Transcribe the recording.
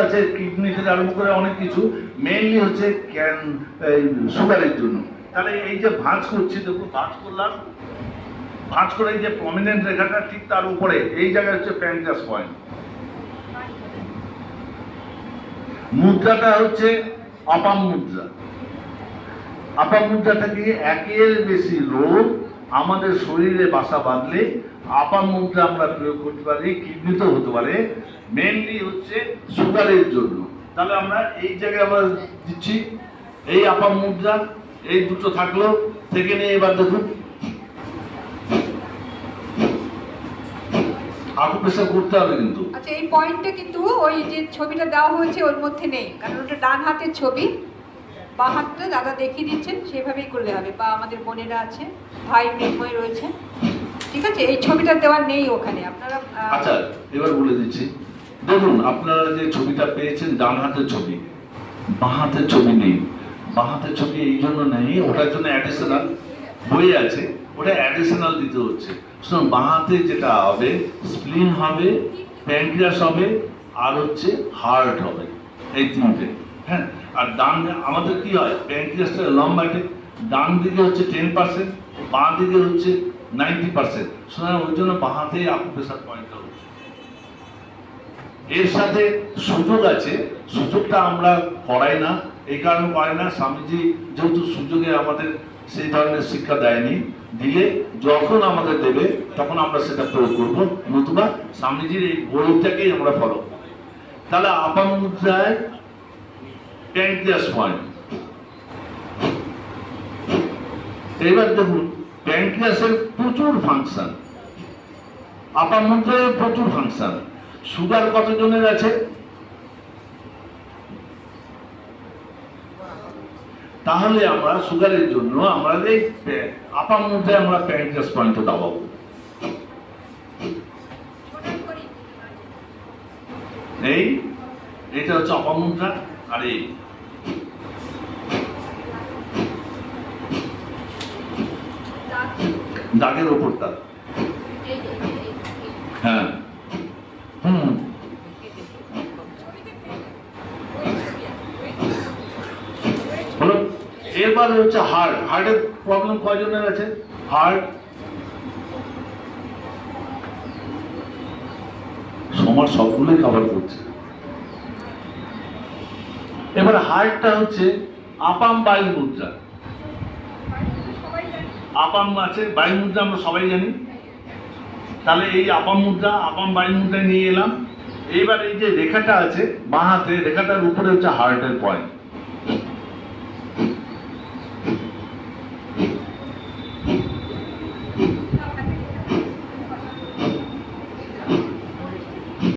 আছে, কিডনি থেকে আরম্ভ করে অনেক কিছু, মেইনলি হচ্ছে সুগারের জন্য। তাহলে এই যে ভাঁজ করছি, দেখুন ভাঁজ করলাম, ভাঁজ করে এই যে প্রমিনেন্ট রেখাটা ঠিক তার উপরে এই জায়গায় হচ্ছে প্যানক্রিয়াস পয়েন্ট। মুদ্রাটা হচ্ছে আপাম মুদ্রা। আপাম মুদ্রাটা কি, একের বেশি রোগ আমাদের শরীরে বাসা বাঁধলে আপাম মুদ্রা আমরা প্রয়োগ করতে পারি, কিডনিতেও হতে পারে, মেনলি হচ্ছে সুগারের জন্য। তাহলে আমরা এই জায়গায় আমরা দিচ্ছি এই আপাম মুদ্রা, এই দুটো থাকলো, থেকে নিয়ে এবার দেখুন আকুপ্রেশার করতে হবে কিন্তু। আচ্ছা, এই পয়েন্টটা কিন্তু ওই যে ছবিটা দেওয়া হয়েছে ওর মধ্যে নেই, কারণ ওটা ডান হাতের ছবি, বাঁ হাতটা দাদা দেখিয়ে দিচ্ছেন, সেভাবেই করলে হবে। বা আমাদের বোনেরা আছে, ভাই মৃন্ময় রয়েছে, ঠিক আছে, এই ছবিটা দেওয়া নেই ওখানে, আপনারা। আচ্ছা, এবার বলে দিচ্ছি, দেখুন আপনারা যে ছবিটা পেয়েছেন ডান হাতের ছবি, বাঁ হাতের ছবি নেই। বাঁ হাতের ছবি এই জন্য নেই, ওটার জন্য অ্যাডিশনাল বই আছে, ওটা অ্যাডিশনাল দিতে হচ্ছে। শুনুন, বাঁ হাতে যেটা হবে, স্প্লিন হবে, প্যানক্রিয়াস হবে, আর হচ্ছে হার্ট হবে, এই তিনটে। হ্যাঁ, আর ডান আমাদের কি হয়, প্যানক্রিয়াসটা লম্বাটে, ডান দিকে হচ্ছে 10%, বাঁ দিকে হচ্ছে 90%। সুতরাং ওই জন্য বাঁ হাতে আকুপ্রেশার পয়েন্টটা হচ্ছে। এর সাথে সুযোগ আছে, সুযোগটা আমরা করাই না, এই কারণে করাই না, স্বামীজি যেহেতু সুযোগে আমাদের সেই ধরনের শিক্ষা দেয়নি, দিলে যখন আমাদের দেবে তখন আমরা সেটা প্রয়োগ করবো, নতুবা স্বামীজির এই বইটাকেই আমরা ফলো করবো। তাহলে আপাম মুদ্রায় প্যানক্রিয়াস পয়েন্ট। এবার দেখুন প্যানক্রিয়াসের প্রচুর ফাংশন, আপাম মুদ্রায় প্রচুর ফাংশন। সুগার কতজনের আছে? তাহলে আমরা সুগারের জন্য আমরা এই আপাম মুদ্রায় আমরা প্যানক্রিয়াস পয়েন্টে দাবাবো। এই এটা হচ্ছে আপাম মুদ্রা, আর এই দাগের ওপরটা। হ্যাঁ, হলো। এরপরে হচ্ছে হার্ট। হার্টের প্রবলেম কয়জনের আছে? হার্ট সমাজ সবগুলোই কভার করছে। এবারে হার্টটা হচ্ছে আপাম বায়ু মুদ্রা। আপাম আছে, বায়ু মুদ্রা আমরা সবাই জানি। তাহলে এই আপাম মুদ্রা, আপাম বায়ু মুদ্রায় নিয়ে এলাম। এইবার এই যে রেখাটা আছে বাঁ হাতে, রেখাটার উপরে হচ্ছে হার্টের পয়েন্ট।